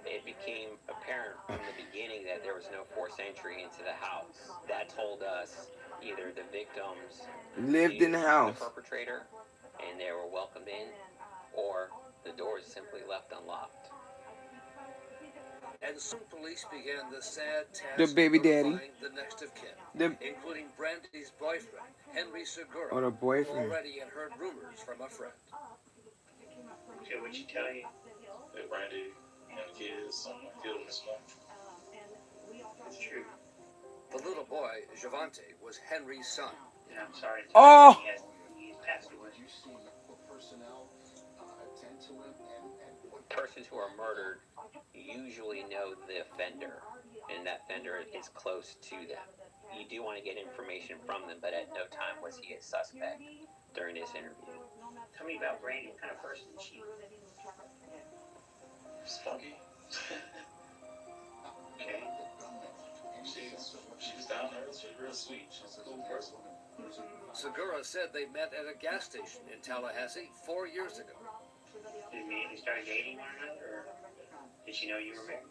It became apparent from the beginning that there was no forced entry into the house. That told us either the victims lived in the house, the perpetrator, and they were welcomed in, or the doors simply left unlocked. And soon police began the sad task the baby of daddy, notifying the next of kin, the, including Brandy's boyfriend, Henry Segura, or the boyfriend. who already had heard rumors from a friend. Okay, what'd she tell you? That Brandy and the kids, someone killed his mom. It's true. The little boy, Javante, was Henry's son. Yeah, I'm sorry. Oh! He's passed away. Persons who are murdered usually know the offender, and that offender is close to them. You do want to get information from them, but at no time was he a suspect during this interview. Tell me about Brandy. What kind of person is she? Spunky. Okay. She's down there. She's real sweet. She's a cool person. Segura said they met at a gas station in Tallahassee 4 years ago. Did you start dating one another, or did she know you were married?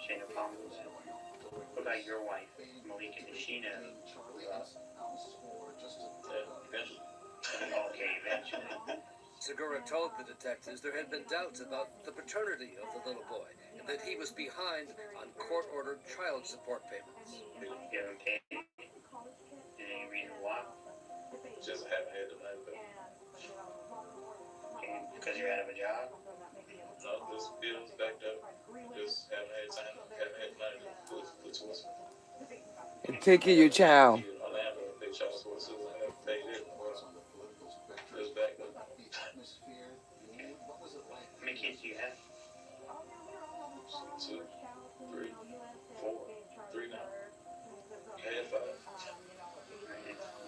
She had no problem with that. What about your wife, Malika? Did she know? Eventually. Okay, eventually. Segura told the detectives there had been doubts about the paternity of the little boy and that he was behind on court-ordered child support payments. Did you ever pay? Any reason why? Just haven't had the money back. Okay, because you're out of a job? No, just bills backed up. Just haven't had time, haven't had money to put towards it. And take care of your child. My landlord paid child support, so I have to pay it. Just backed up. How many kids do you have? 2, 3, 4, 3 now. I had 5.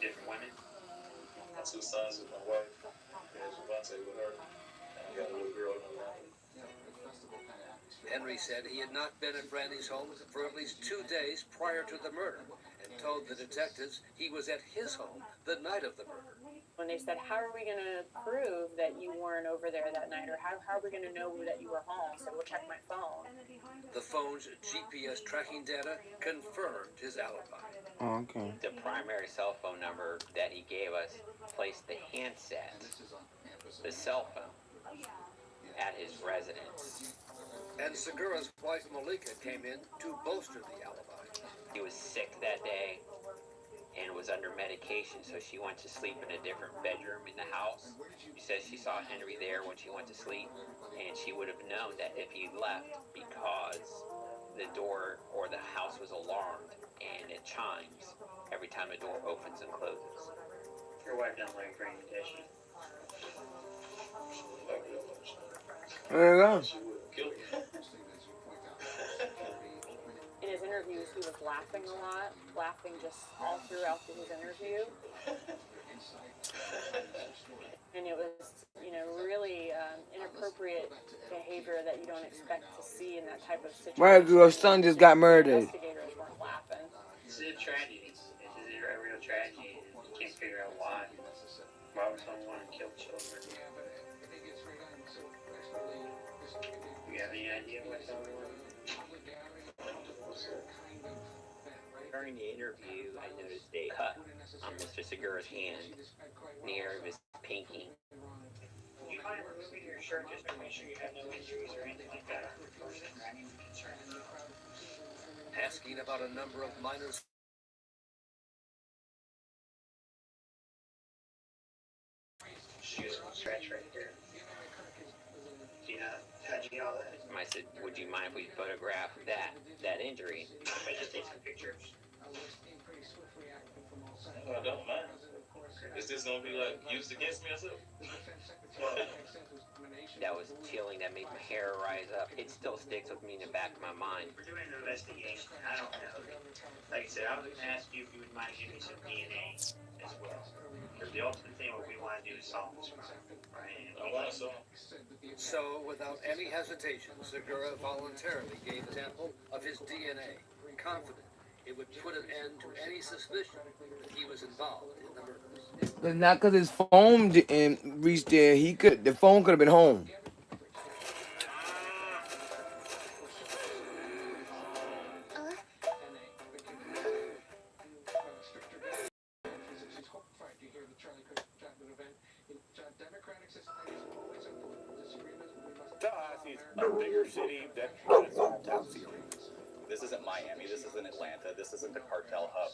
Different women? My 2 sons with my wife. And Javante with her. And I got a little girl in the line. Henry said he had not been at Brandy's home for at least 2 days prior to the murder and told the detectives he was at his home the night of the murder. When they said, how are we going to prove that you weren't over there that night, or how are we going to know that you were home? I said, well, check my phone. The phone's GPS tracking data confirmed his alibi. Oh, okay. The primary cell phone number that he gave us placed the handset, the cell phone, at his residence. And Segura's wife Malika came in to bolster the alibi. He was sick that day and was under medication, so she went to sleep in a different bedroom in the house. She says she saw Henry there when she went to sleep, and she would have known that if he left because the door or the house was alarmed and it chimes every time a door opens and closes. Your wife doesn't like Brandy, does she? There you go. She wouldn't kill me. In his interviews, he was laughing a lot, laughing just all throughout his interview. And it was, really inappropriate behavior that you don't expect to see in that type of situation. Right, your son just got murdered. Investigators weren't laughing. This is a tragedy. This is a real tragedy. You can't figure out why. Why would someone want to kill children? You have any idea what's going on? During the interview, I noticed a cut on Mr. Segura's hand near his pinky. Do you mind removing your shirt just to make sure you have no injuries or anything like that? Or is there any concern? Asking about a number of minors. She was on stretch right there. I said, would you mind if we photograph that injury? I just take some pictures. I don't mind. Is this gonna be like used against me or something? That was chilling. That made my hair rise up. It still sticks with me in the back of my mind. We're doing an investigation. I don't know. Like I said, I was going to ask you if you would mind giving me some DNA as well. Because the ultimate thing, what we want to do is solve this crime. Right? I want to solve. So, without any hesitation, Segura voluntarily gave a sample of his DNA, confident it would put an end to any suspicion that he was involved in the murders. But not because his phone didn't reach there. The phone could have been home. Tallahassee's a bigger city that This isn't Miami. This isn't Atlanta. This isn't the cartel hub.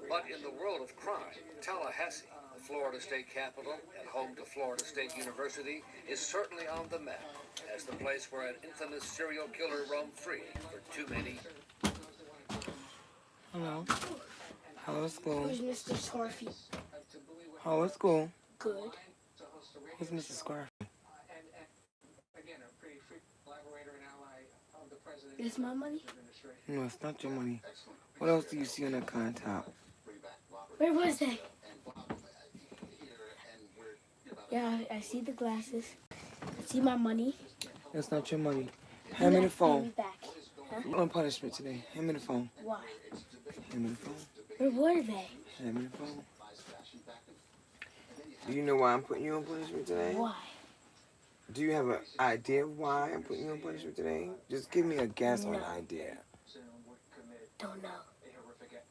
But in the world of crime, Tallahassee, the Florida state capital and home to Florida State University, is certainly on the map as the place where an infamous serial killer roamed free for too many. Hello. How was school? Who's Mr. Scarfy? How was school? Good. Who's Mr. Scarfy? It's my money? No, it's not your money. What else do you see on that kind top? Where was that? Yeah, I see the glasses. I see my money. That's not your money. Hand me the phone. Give me back. Huh? You're on punishment today. Hand me the phone. Why? Hand me the phone. Where were they? Hand me the phone. Do you know why I'm putting you on punishment today? Why? Do you have an idea why I'm putting you on punishment today? Just give me a guess or an idea. Don't know.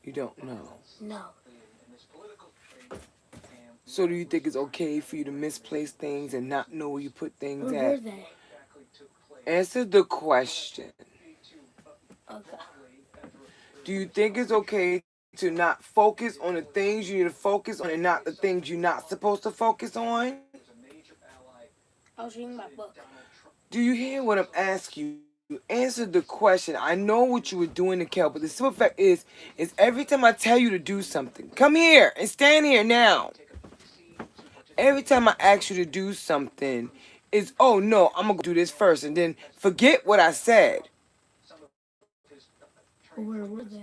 You don't know. No. So do you think it's okay for you to misplace things and not know where you put things Where were at? they? Answer the question. Okay. Do you think it's okay to not focus on the things you need to focus on and not the things you're not supposed to focus on? I was reading my book. Do you hear what I'm asking you? You answered the question. I know what you were doing to Kel, but the simple fact is every time I tell you to do something, come here and stand here now. Every time I ask you to do something, it's, oh no, I'm going to do this first, and then forget what I said. Where were they?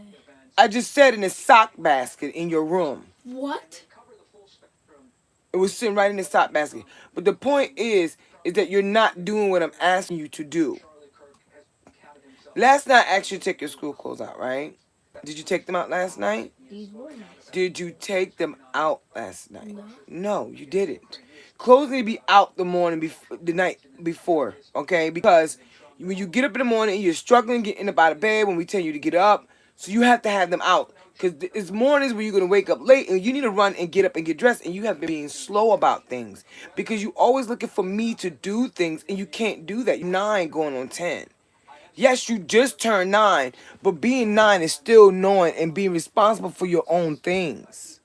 I just said in a sock basket in your room. What? It was sitting right in the sock basket. But the point is that you're not doing what I'm asking you to do. Last night I asked you to take your school clothes out, right? Did you take them out last night? These were nice. Did you take them out last night? No. No, you didn't. Clothes need to be out the night before, okay? Because when you get up in the morning, you're struggling getting up out of bed when we tell you to get up. So you have to have them out. Because it's mornings where you're going to wake up late and you need to run and get up and get dressed. And you have been being slow about things. Because you're always looking for me to do things and you can't do that. You're 9 going on 10. Yes, you just turned 9, but being 9 is still knowing and being responsible for your own things.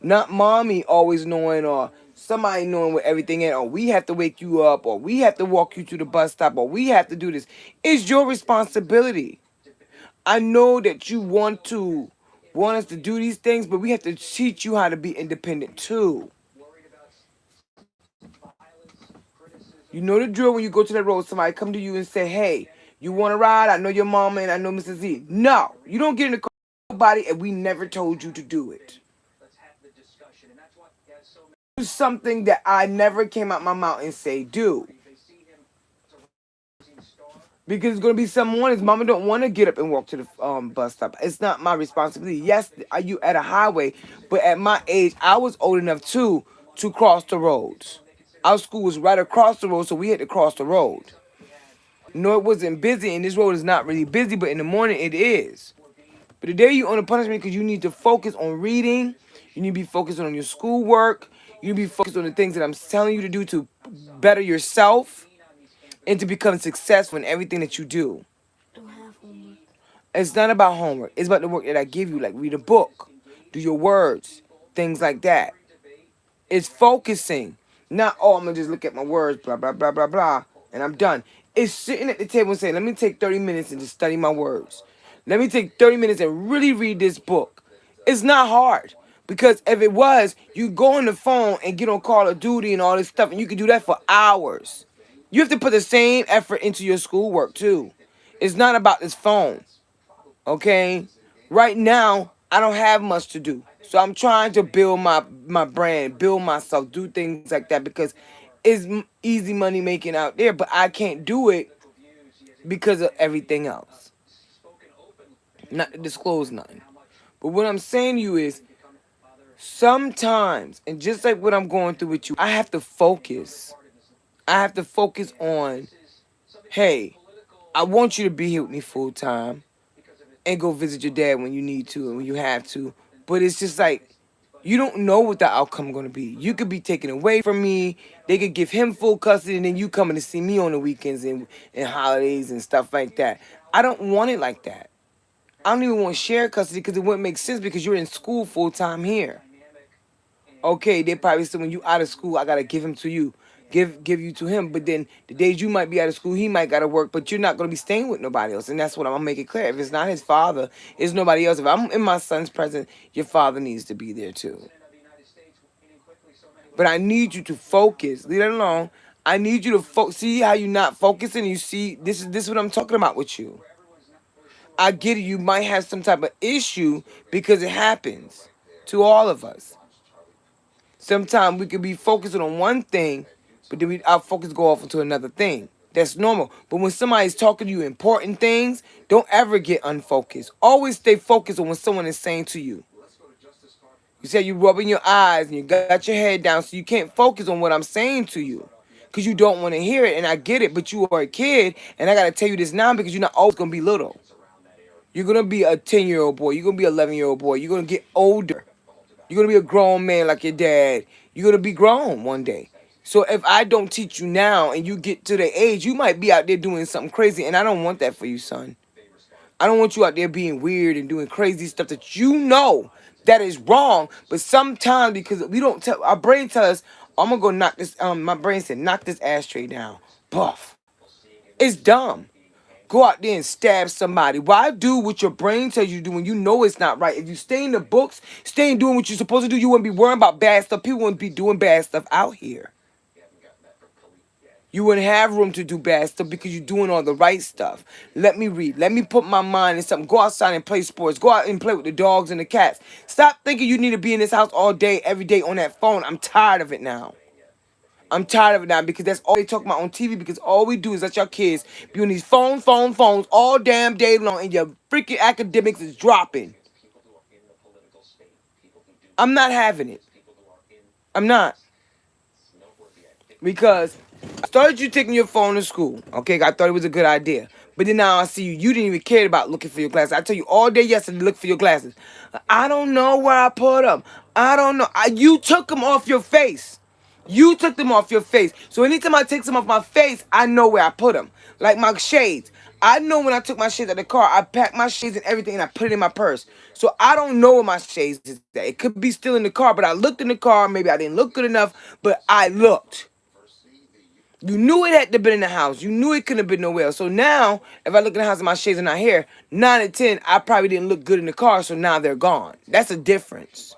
Not mommy always knowing or somebody knowing where everything is, or we have to wake you up, or we have to walk you to the bus stop, or we have to do this. It's your responsibility. I know that you want us to do these things, but we have to teach you how to be independent too. You know the drill when you go to the road, somebody come to you and say, hey, you want to ride? I know your mama and I know Mrs. Z. No, you don't get in the car with nobody and we never told you to do it. Do something that I never came out my mouth and say do. Because it's going to be some mornings mama don't want to get up and walk to the bus stop. It's not my responsibility. Yes, are you at a highway, but at my age, I was old enough too to cross the roads. Our school was right across the road, so we had to cross the road. No, it wasn't busy, and this road is not really busy, but in the morning it is. But today you're on a punishment because you need to focus on reading. You need to be focused on your schoolwork. You need to be focused on the things that I'm telling you to do to better yourself and to become successful in everything that you do. I don't have homework. It's not about homework. It's about the work that I give you, like read a book, do your words, things like that. It's focusing. Not, oh, I'm going to just look at my words, blah, blah, blah, blah, blah, and I'm done. is sitting at the table and saying, let me take 30 minutes and just study my words. Let me take 30 minutes and really read this book. It's not hard. Because if it was, you go on the phone and get on Call of Duty and all this stuff, and you can do that for hours. You have to put the same effort into your schoolwork too. It's not about this phone. Okay? Right now, I don't have much to do. So I'm trying to build my brand, build myself, do things like that because it's easy money making out there, but I can't do it because of everything else. Not to disclose nothing. But what I'm saying to you is sometimes, and just like what I'm going through with you, I have to focus. I have to focus on, hey, I want you to be here with me full time and go visit your dad when you need to and when you have to. But it's just like, you don't know what the outcome going to be. You could be taken away from me. They could give him full custody and then you coming to see me on the weekends and holidays and stuff like that. I don't want it like that. I don't even want shared custody because it wouldn't make sense because you're in school full time here. Okay, they probably said when you out of school, I gotta give him to you, give you to him. But then the days you might be out of school, he might gotta work, but you're not gonna be staying with nobody else. And that's what I'm gonna make it clear. If it's not his father, it's nobody else. If I'm in my son's presence, your father needs to be there too. But I need you to focus. Leave it alone. I need you to see how you're not focusing. You see, this is what I'm talking about with you. I get it. You might have some type of issue because it happens to all of us. Sometimes we could be focusing on one thing, but then our focus go off into another thing. That's normal. But when somebody's talking to you important things, don't ever get unfocused. Always stay focused on what someone is saying to you. You said you rubbing your eyes and you got your head down so you can't focus on what I'm saying to you. Because you don't want to hear it, and I get it, but you are a kid, and I got to tell you this now because you're not always going to be little. You're going to be a 10-year-old boy. You're going to be an 11-year-old boy. You're going to get older. You're going to be a grown man like your dad. You're going to be grown one day. So if I don't teach you now and you get to the age, you might be out there doing something crazy, and I don't want that for you, son. I don't want you out there being weird and doing crazy stuff that you know that is wrong, but sometimes because we don't tell, our brain tell us, I'm going to go knock this, my brain said, knock this ashtray down. Buff. It's dumb. Go out there and stab somebody. Why do what your brain tells you to do when you know it's not right? If you stay in the books, stay in doing what you're supposed to do, you wouldn't be worrying about bad stuff. People wouldn't be doing bad stuff out here. You wouldn't have room to do bad stuff because you're doing all the right stuff. Let me read. Let me put my mind in something. Go outside and play sports. Go out and play with the dogs and the cats. Stop thinking you need to be in this house all day, every day on that phone. I'm tired of it now. I'm tired of it now because that's all they talk about on TV because all we do is let your kids be on these phones all damn day long and your freaking academics is dropping. I'm not having it. I'm not. Because I started you taking your phone to school. Okay, I thought it was a good idea. But then now I see you. You didn't even care about looking for your glasses. I tell you all day yesterday to look for your glasses. I don't know where I put them. I don't know. You took them off your face. You took them off your face. So anytime I take them off my face, I know where I put them. Like my shades. I know when I took my shades out of the car, I packed my shades and everything and I put it in my purse. So I don't know where my shades is at. It could be still in the car, but I looked in the car. Maybe I didn't look good enough, but I looked. You knew it had to have been in the house. You knew it couldn't have been nowhere else. So now, if I look in the house and my shades are not here, 9 and 10, I probably didn't look good in the car, so now they're gone. That's a difference.